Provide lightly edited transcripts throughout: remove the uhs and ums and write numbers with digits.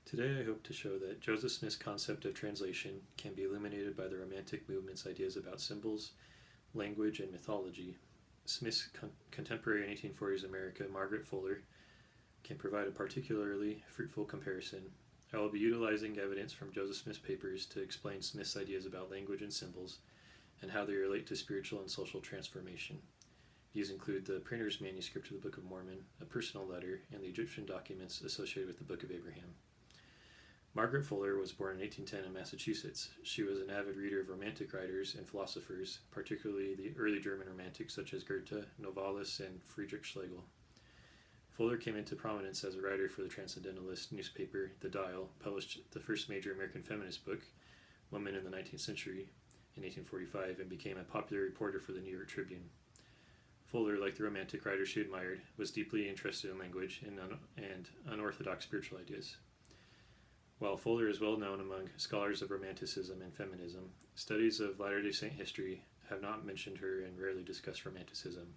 Today I hope to show that Joseph Smith's concept of translation can be illuminated by the Romantic movement's ideas about symbols, language, and mythology. Smith's contemporary in 1840s America, Margaret Fuller, can provide a particularly fruitful comparison. I will be utilizing evidence from Joseph Smith's papers to explain Smith's ideas about language and symbols and how they relate to spiritual and social transformation. These include the printer's manuscript of the Book of Mormon, a personal letter, and the Egyptian documents associated with the Book of Abraham. Margaret Fuller was born in 1810 in Massachusetts. She was an avid reader of Romantic writers and philosophers, particularly the early German Romantics such as Goethe, Novalis, and Friedrich Schlegel. Fuller came into prominence as a writer for the Transcendentalist newspaper The Dial, published the first major American feminist book, Women in the 19th Century, in 1845, and became a popular reporter for the New York Tribune. Fuller, like the Romantic writers she admired, was deeply interested in language and unorthodox spiritual ideas. While Fuller is well known among scholars of Romanticism and feminism, studies of Latter-day Saint history have not mentioned her and rarely discuss Romanticism,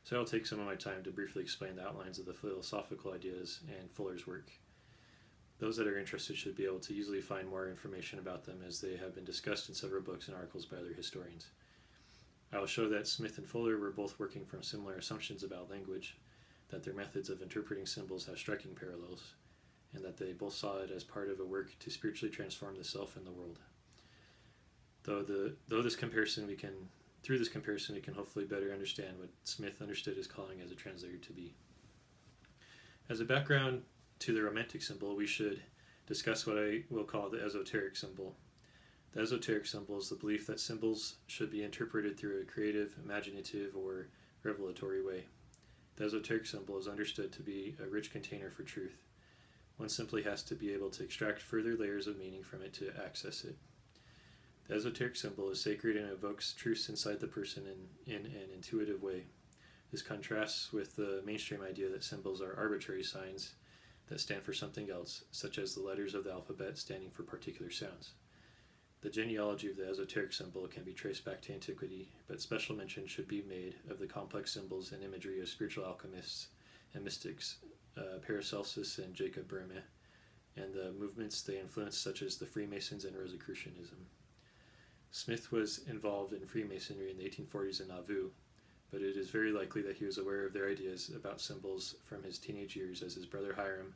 so I'll take some of my time to briefly explain the outlines of the philosophical ideas and Fuller's work. Those that are interested should be able to easily find more information about them, as they have been discussed in several books and articles by other historians. I will show that Smith and Fuller were both working from similar assumptions about language, that their methods of interpreting symbols have striking parallels, and that they both saw it as part of a work to spiritually transform the self and the world. Through this comparison, we can hopefully better understand what Smith understood his calling as a translator to be. As a background to the Romantic symbol, we should discuss what I will call the esoteric symbol. The esoteric symbol is the belief that symbols should be interpreted through a creative, imaginative, or revelatory way. The esoteric symbol is understood to be a rich container for truth. One simply has to be able to extract further layers of meaning from it to access it. The esoteric symbol is sacred and evokes truths inside the person in an intuitive way. This contrasts with the mainstream idea that symbols are arbitrary signs that stand for something else, such as the letters of the alphabet standing for particular sounds. The genealogy of the esoteric symbol can be traced back to antiquity, but special mention should be made of the complex symbols and imagery of spiritual alchemists and mystics, Paracelsus and Jacob Boehme, and the movements they influenced, such as the Freemasons and Rosicrucianism. Smith was involved in Freemasonry in the 1840s in Nauvoo, but it is very likely that he was aware of their ideas about symbols from his teenage years, as his brother Hiram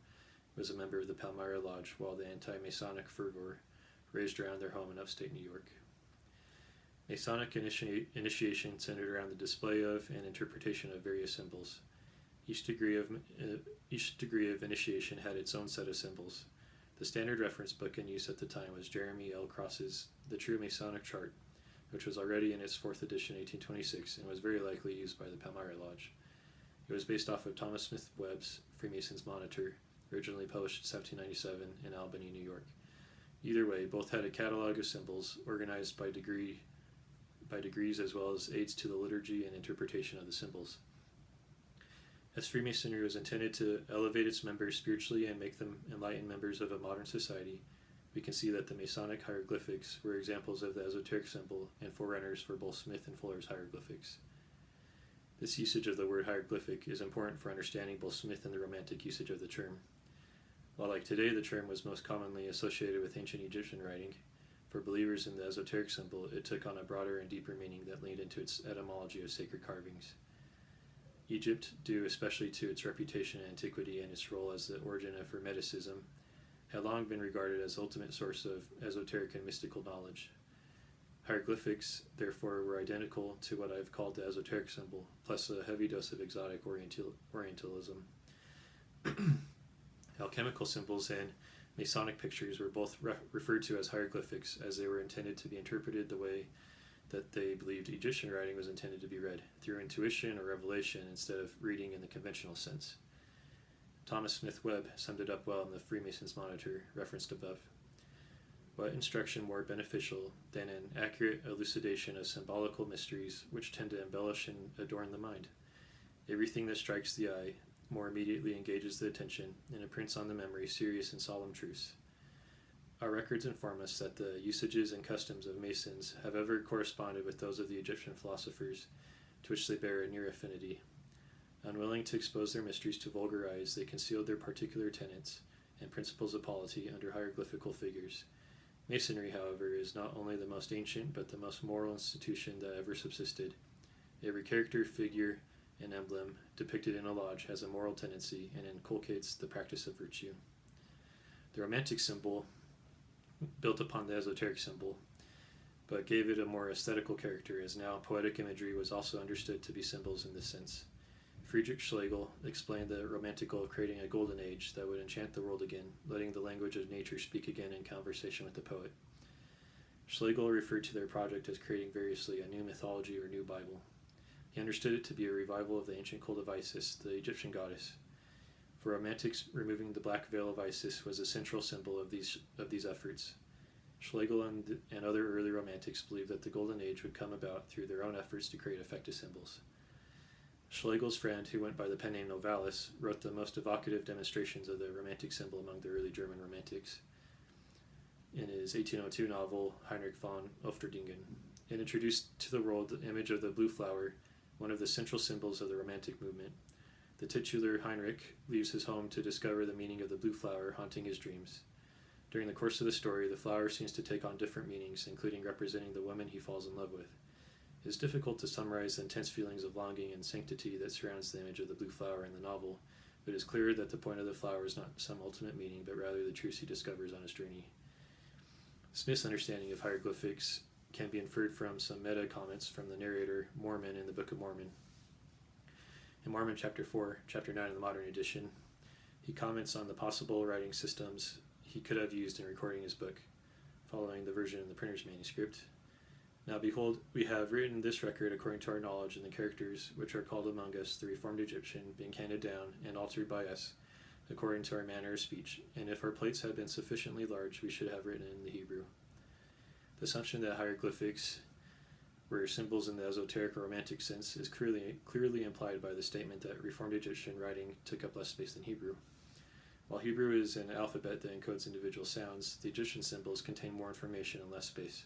was a member of the Palmyra Lodge, while the anti-Masonic fervor raged around their home in upstate New York. Masonic initiation centered around the display of and interpretation of various symbols. Each degree of initiation had its own set of symbols. The standard reference book in use at the time was Jeremy L. Cross's The True Masonic Chart, which was already in its fourth edition in 1826 and was very likely used by the Palmyra Lodge. It was based off of Thomas Smith Webb's Freemason's Monitor, originally published in 1797 in Albany, New York. Either way, both had a catalog of symbols organized by degrees, as well as aids to the liturgy and interpretation of the symbols. As Freemasonry was intended to elevate its members spiritually and make them enlightened members of a modern society, we can see that the Masonic hieroglyphics were examples of the esoteric symbol and forerunners for both Smith and Fuller's hieroglyphics. This usage of the word hieroglyphic is important for understanding both Smith and the Romantic usage of the term. While like today the term was most commonly associated with ancient Egyptian writing, for believers in the esoteric symbol it took on a broader and deeper meaning that leaned into its etymology of sacred carvings. Egypt, due especially to its reputation in antiquity and its role as the origin of Hermeticism, had long been regarded as the ultimate source of esoteric and mystical knowledge. Hieroglyphics, therefore, were identical to what I've called the esoteric symbol, plus a heavy dose of exotic Orientalism. Alchemical symbols and Masonic pictures were both referred to as hieroglyphics, as they were intended to be interpreted the way that they believed Egyptian writing was intended to be read, through intuition or revelation instead of reading in the conventional sense. Thomas Smith Webb summed it up well in the Freemason's Monitor, referenced above. What instruction more beneficial than an accurate elucidation of symbolical mysteries which tend to embellish and adorn the mind? Everything that strikes the eye more immediately engages the attention and imprints on the memory serious and solemn truths. Our records inform us that the usages and customs of Masons have ever corresponded with those of the Egyptian philosophers, to which they bear a near affinity. Unwilling to expose their mysteries to vulgar eyes, they concealed their particular tenets and principles of polity under hieroglyphical figures. Masonry, however, is not only the most ancient but the most moral institution that ever subsisted. Every character, figure, and emblem depicted in a lodge has a moral tendency and inculcates the practice of virtue. The Romantic symbol built upon the esoteric symbol, but gave it a more aesthetical character, as now poetic imagery was also understood to be symbols in this sense. Friedrich Schlegel explained the Romantical creating a golden age that would enchant the world again, letting the language of nature speak again in conversation with the poet. Schlegel referred to their project as creating variously a new mythology or new Bible. He understood it to be a revival of the ancient cult of Isis, the Egyptian goddess. For Romantics, removing the black veil of Isis was a central symbol of these efforts. Schlegel and other early Romantics believed that the Golden Age would come about through their own efforts to create effective symbols. Schlegel's friend, who went by the pen name Novalis, wrote the most evocative demonstrations of the Romantic symbol among the early German Romantics in his 1802 novel Heinrich von Ofterdingen. It introduced to the world the image of the blue flower, one of the central symbols of the Romantic movement. The titular Heinrich leaves his home to discover the meaning of the blue flower haunting his dreams. During the course of the story, the flower seems to take on different meanings, including representing the woman he falls in love with. It is difficult to summarize the intense feelings of longing and sanctity that surrounds the image of the blue flower in the novel, but it is clear that the point of the flower is not some ultimate meaning, but rather the truths he discovers on his journey. Smith's understanding of hieroglyphics can be inferred from some meta-comments from the narrator, Mormon, in the Book of Mormon. In Mormon chapter 4, chapter 9 in the modern edition, he comments on the possible writing systems he could have used in recording his book, following the version in the printer's manuscript. Now behold, we have written this record according to our knowledge in the characters which are called among us the Reformed Egyptian, being handed down and altered by us, according to our manner of speech, and if our plates had been sufficiently large, we should have written in the Hebrew. The assumption that hieroglyphics were symbols in the esoteric or Romantic sense is clearly implied by the statement that Reformed Egyptian writing took up less space than Hebrew. While Hebrew is an alphabet that encodes individual sounds, the Egyptian symbols contain more information and less space.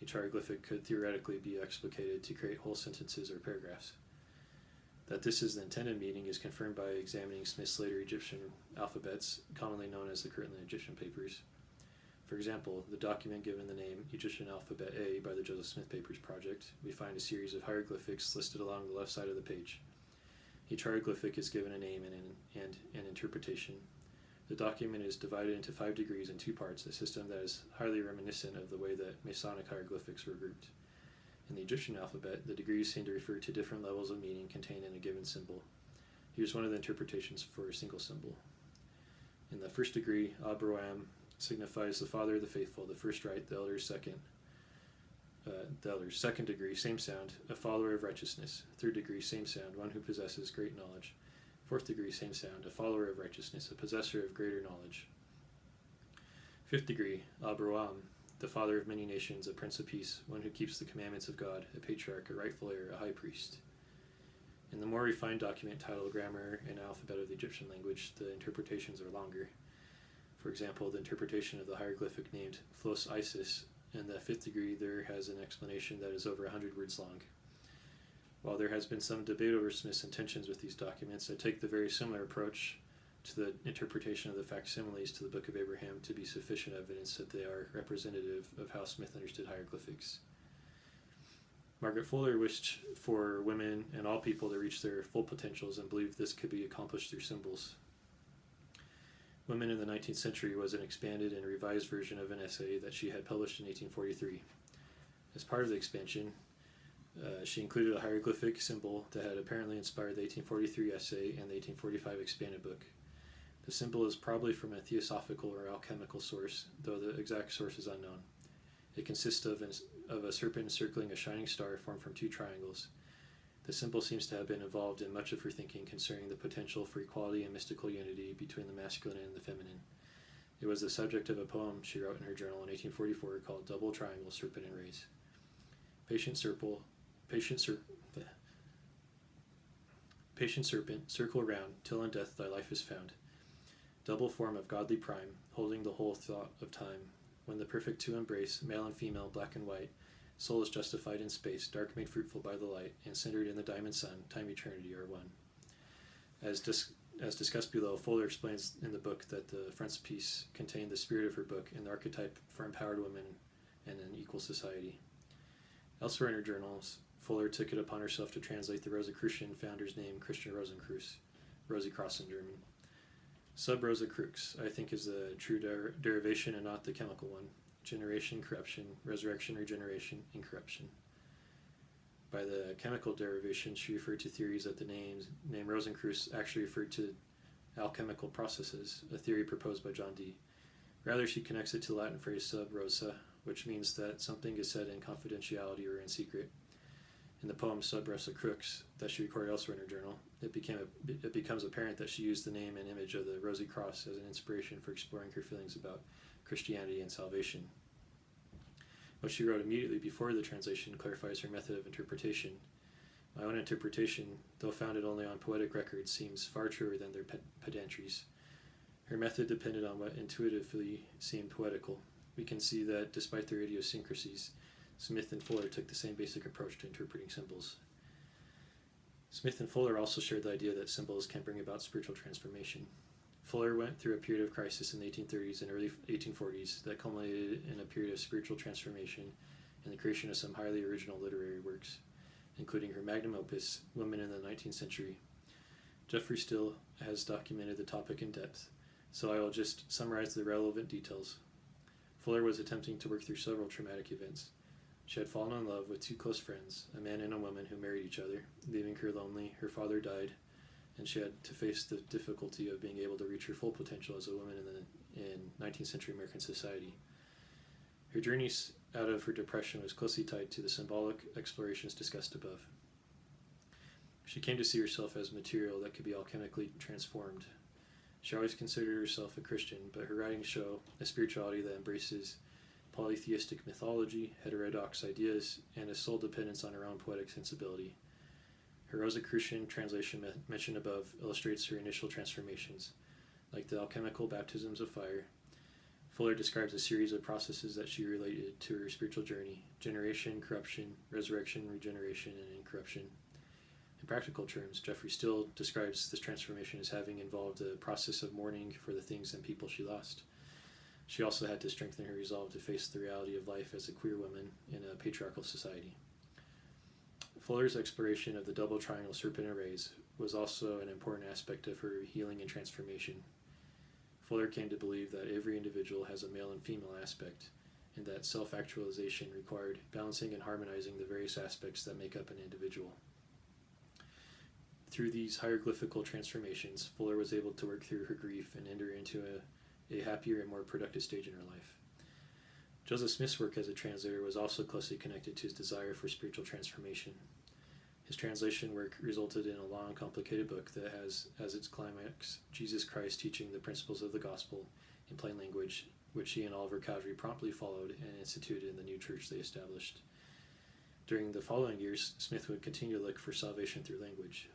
Each hieroglyphic could theoretically be explicated to create whole sentences or paragraphs. That this is the intended meaning is confirmed by examining Smith's later Egyptian alphabets, commonly known as the Kirtland Egyptian Papers. For example, the document given the name Egyptian Alphabet A by the Joseph Smith Papers Project, we find a series of hieroglyphics listed along the left side of the page. Each hieroglyphic is given a name and an interpretation. The document is divided into 5 degrees in 2 parts, a system that is highly reminiscent of the way that Masonic hieroglyphics were grouped. In the Egyptian alphabet, the degrees seem to refer to different levels of meaning contained in a given symbol. Here's one of the interpretations for a single symbol. In the first degree, Abraham signifies the father of the faithful, the first right, the elder's second. Second degree, same sound, a follower of righteousness. Third degree, same sound, one who possesses great knowledge. Fourth degree, same sound, a follower of righteousness, a possessor of greater knowledge. Fifth degree, Abraham, the father of many nations, a prince of peace, one who keeps the commandments of God, a patriarch, a rightful heir, a high priest. In the more refined document titled Grammar and Alphabet of the Egyptian Language, the interpretations are longer. For example, the interpretation of the hieroglyphic named Phlos Isis in the 5th degree there has an explanation that is over 100 words long. While there has been some debate over Smith's intentions with these documents, I take the very similar approach to the interpretation of the facsimiles to the Book of Abraham to be sufficient evidence that they are representative of how Smith understood hieroglyphics. Margaret Fuller wished for women and all people to reach their full potentials and believed this could be accomplished through symbols. Women in the 19th Century was an expanded and revised version of an essay that she had published in 1843. As part of the expansion, she included a hieroglyphic symbol that had apparently inspired the 1843 essay and the 1845 expanded book. The symbol is probably from a theosophical or alchemical source, though the exact source is unknown. It consists of a serpent encircling a shining star formed from 2 triangles. The symbol seems to have been involved in much of her thinking concerning the potential for equality and mystical unity between the masculine and the feminine. It was the subject of a poem she wrote in her journal in 1844 called Double Triangle, Serpent and Rays. Patient serpent, circle round, till in death thy life is found. Double form of godly prime, holding the whole thought of time. When the perfect two embrace, male and female, black and white, soul is justified in space, dark made fruitful by the light, and centered in the diamond sun, time eternity are one. As discussed below, Fuller explains in the book that the frontispiece contained the spirit of her book and the archetype for empowered women and an equal society. Elsewhere in her journals, Fuller took it upon herself to translate the Rosicrucian founder's name, Christian Rosenkreuz, Rosy Cross in German. Sub Rosa Crux, I think, is the true derivation and not the chemical one. Generation, corruption, resurrection, regeneration, incorruption. By the chemical derivation, she referred to theories that the name Rosenkreuz actually referred to alchemical processes, a theory proposed by John Dee. Rather, she connects it to the Latin phrase sub rosa, which means that something is said in confidentiality or in secret. In the poem Sub Rosa Crux, that she recorded elsewhere in her journal, it becomes apparent that she used the name and image of the Rosy Cross as an inspiration for exploring her feelings about Christianity and salvation. What she wrote immediately before the translation clarifies her method of interpretation. My own interpretation, though founded only on poetic records, seems far truer than their pedantries. Her method depended on what intuitively seemed poetical. We can see that, despite their idiosyncrasies, Smith and Fuller took the same basic approach to interpreting symbols. Smith and Fuller also shared the idea that symbols can bring about spiritual transformation. Fuller went through a period of crisis in the 1830s and early 1840s that culminated in a period of spiritual transformation and the creation of some highly original literary works, including her magnum opus, Women in the 19th Century. Jeffrey Still has documented the topic in depth, so I will just summarize the relevant details. Fuller was attempting to work through several traumatic events. She had fallen in love with two close friends, a man and a woman who married each other, leaving her lonely. Her father died, and she had to face the difficulty of being able to reach her full potential as a woman in 19th century American society. Her journey out of her depression was closely tied to the symbolic explorations discussed above. She came to see herself as material that could be alchemically transformed. She always considered herself a Christian, but her writings show a spirituality that embraces polytheistic mythology, heterodox ideas, and a sole dependence on her own poetic sensibility. Her Rosicrucian translation mentioned above illustrates her initial transformations. Like the alchemical baptisms of fire, Fuller describes a series of processes that she related to her spiritual journey: generation, corruption, resurrection, regeneration, and incorruption. In practical terms, Jeffrey Still describes this transformation as having involved a process of mourning for the things and people she lost. She also had to strengthen her resolve to face the reality of life as a queer woman in a patriarchal society. Fuller's exploration of the double triangle serpent arrays was also an important aspect of her healing and transformation. Fuller came to believe that every individual has a male and female aspect, and that self-actualization required balancing and harmonizing the various aspects that make up an individual. Through these hieroglyphical transformations, Fuller was able to work through her grief and enter into a happier and more productive stage in her life. Joseph Smith's work as a translator was also closely connected to his desire for spiritual transformation. His translation work resulted in a long, complicated book that has as its climax Jesus Christ teaching the principles of the gospel in plain language, which he and Oliver Cowdery promptly followed and instituted in the new church they established. During the following years, Smith would continue to look for salvation through language.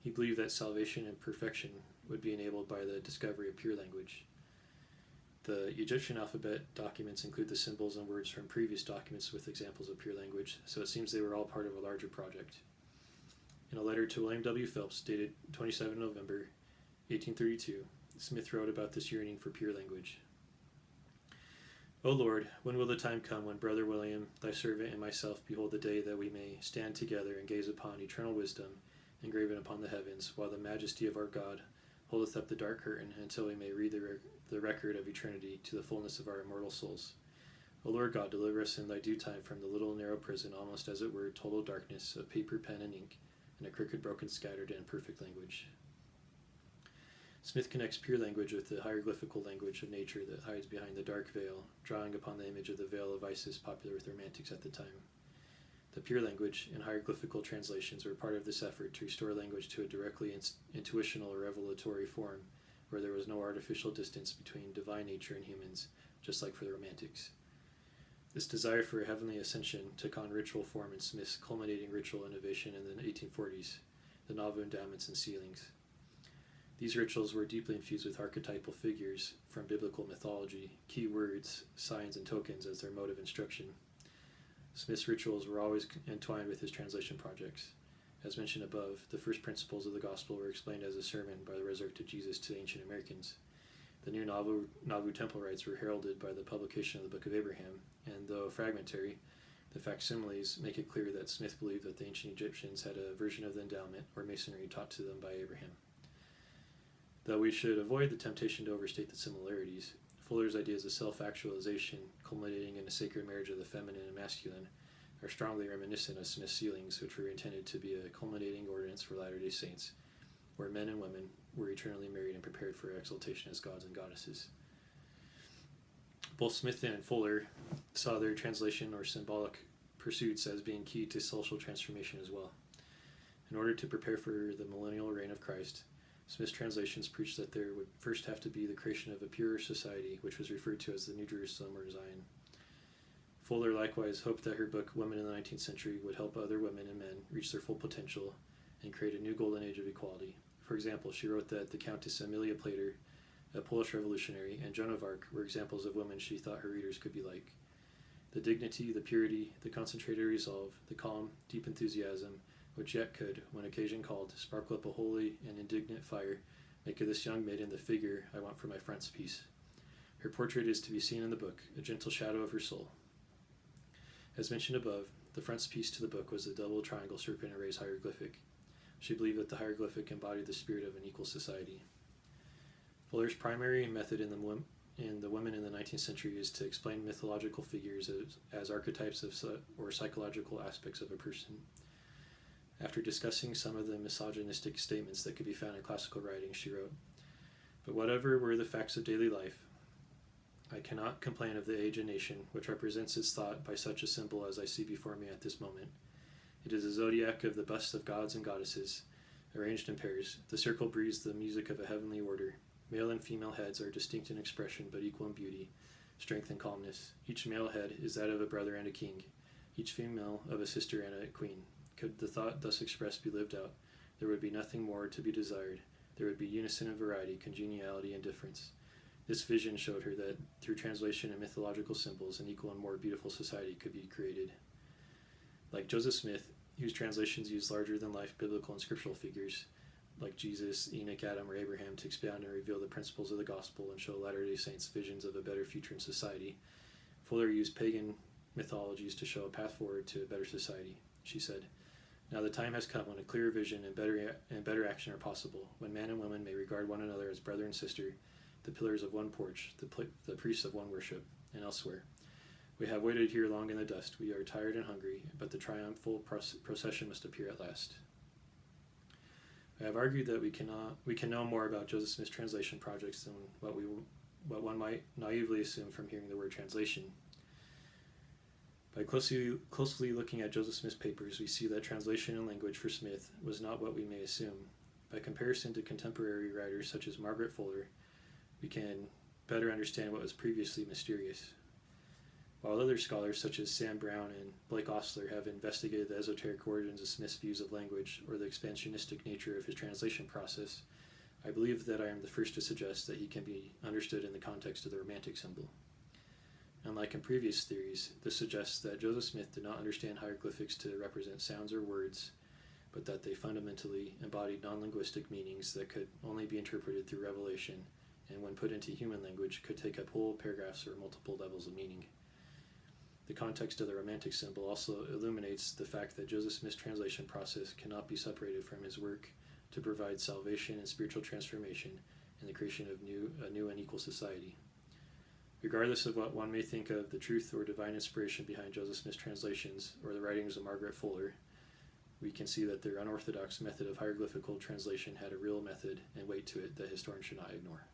He believed that salvation and perfection would be enabled by the discovery of pure language. The Egyptian alphabet documents include the symbols and words from previous documents with examples of pure language, so it seems they were all part of a larger project. In a letter to William W. Phelps, dated 27 November 1832, Smith wrote about this yearning for pure language. O Lord, when will the time come when Brother William, thy servant, and myself behold the day that we may stand together and gaze upon eternal wisdom engraven upon the heavens, while the majesty of our God holdeth up the dark curtain, until we may read the record of eternity to the fullness of our immortal souls. O Lord God, deliver us in thy due time from the little narrow prison, almost as it were total darkness of paper, pen, and ink, and a crooked, broken, scattered, and imperfect language. Smith connects pure language with the hieroglyphical language of nature that hides behind the dark veil, drawing upon the image of the veil of Isis popular with the Romantics at the time. The pure language and hieroglyphical translations were part of this effort to restore language to a directly intuitional or revelatory form, where there was no artificial distance between divine nature and humans, just like for the Romantics. This desire for a heavenly ascension took on ritual form in Smith's culminating ritual innovation in the 1840s, the novel endowments and sealings. These rituals were deeply infused with archetypal figures from biblical mythology, key words, signs, and tokens as their mode of instruction. Smith's rituals were always entwined with his translation projects. As mentioned above, the first principles of the gospel were explained as a sermon by the resurrected Jesus to ancient Americans. The new Nauvoo temple rites were heralded by the publication of the Book of Abraham, and though fragmentary, the facsimiles make it clear that Smith believed that the ancient Egyptians had a version of the endowment or masonry taught to them by Abraham. Though we should avoid the temptation to overstate the similarities, Fuller's ideas of self-actualization, culminating in a sacred marriage of the feminine and masculine, are strongly reminiscent of Smith's sealings, which were intended to be a culminating ordinance for Latter-day Saints, where men and women were eternally married and prepared for exaltation as gods and goddesses. Both Smith and Fuller saw their translation or symbolic pursuits as being key to social transformation as well. In order to prepare for the millennial reign of Christ, Smith's translations preached that there would first have to be the creation of a pure society, which was referred to as the New Jerusalem or Zion. Fuller likewise hoped that her book, Women in the 19th Century, would help other women and men reach their full potential and create a new golden age of equality. For example, she wrote that the Countess Amelia Plater, a Polish revolutionary, and Joan of Arc were examples of women she thought her readers could be like. The dignity, the purity, the concentrated resolve, the calm, deep enthusiasm, which yet could, when occasion called, sparkle up a holy and indignant fire, make of this young maiden the figure I want for my frontispiece. Her portrait is to be seen in the book, a gentle shadow of her soul. As mentioned above, the frontispiece to the book was the double triangle serpent erased hieroglyphic. She believed that the hieroglyphic embodied the spirit of an equal society. Fuller's primary method in the Women in the 19th Century is to explain mythological figures as archetypes of or psychological aspects of a person. After discussing some of the misogynistic statements that could be found in classical writing, she wrote, "But whatever were the facts of daily life, I cannot complain of the age and nation which represents its thought by such a symbol as I see before me at this moment. It is a zodiac of the busts of gods and goddesses, arranged in pairs. The circle breathes the music of a heavenly order. Male and female heads are distinct in expression but equal in beauty, strength, and calmness. Each male head is that of a brother and a king, each female of a sister and a queen. Could the thought thus expressed be lived out, there would be nothing more to be desired. There would be unison and variety, congeniality and difference." This vision showed her that through translation and mythological symbols, an equal and more beautiful society could be created. Like Joseph Smith, whose translations use larger-than-life biblical and scriptural figures, like Jesus, Enoch, Adam, or Abraham, to expound and reveal the principles of the gospel and show Latter-day Saints visions of a better future in society, Fuller used pagan mythologies to show a path forward to a better society. She said, "Now the time has come when a clearer vision and better action are possible, when man and woman may regard one another as brother and sister, the pillars of one porch, the priests of one worship, and elsewhere. We have waited here long in the dust. We are tired and hungry, but the triumphal procession must appear at last." I have argued that we can know more about Joseph Smith's translation projects than what one might naively assume from hearing the word translation. By closely looking at Joseph Smith's papers, we see that translation and language for Smith was not what we may assume. By comparison to contemporary writers such as Margaret Fuller, we can better understand what was previously mysterious. While other scholars such as Sam Brown and Blake Ostler have investigated the esoteric origins of Smith's views of language or the expansionistic nature of his translation process, I believe that I am the first to suggest that he can be understood in the context of the Romantic symbol. Unlike in previous theories, this suggests that Joseph Smith did not understand hieroglyphics to represent sounds or words, but that they fundamentally embodied non-linguistic meanings that could only be interpreted through revelation, and when put into human language could take up whole paragraphs or multiple levels of meaning. The context of the Romantic symbol also illuminates the fact that Joseph Smith's translation process cannot be separated from his work to provide salvation and spiritual transformation and the creation of a new and equal society. Regardless of what one may think of the truth or divine inspiration behind Joseph Smith's translations or the writings of Margaret Fuller, we can see that their unorthodox method of hieroglyphical translation had a real method and weight to it that historians should not ignore.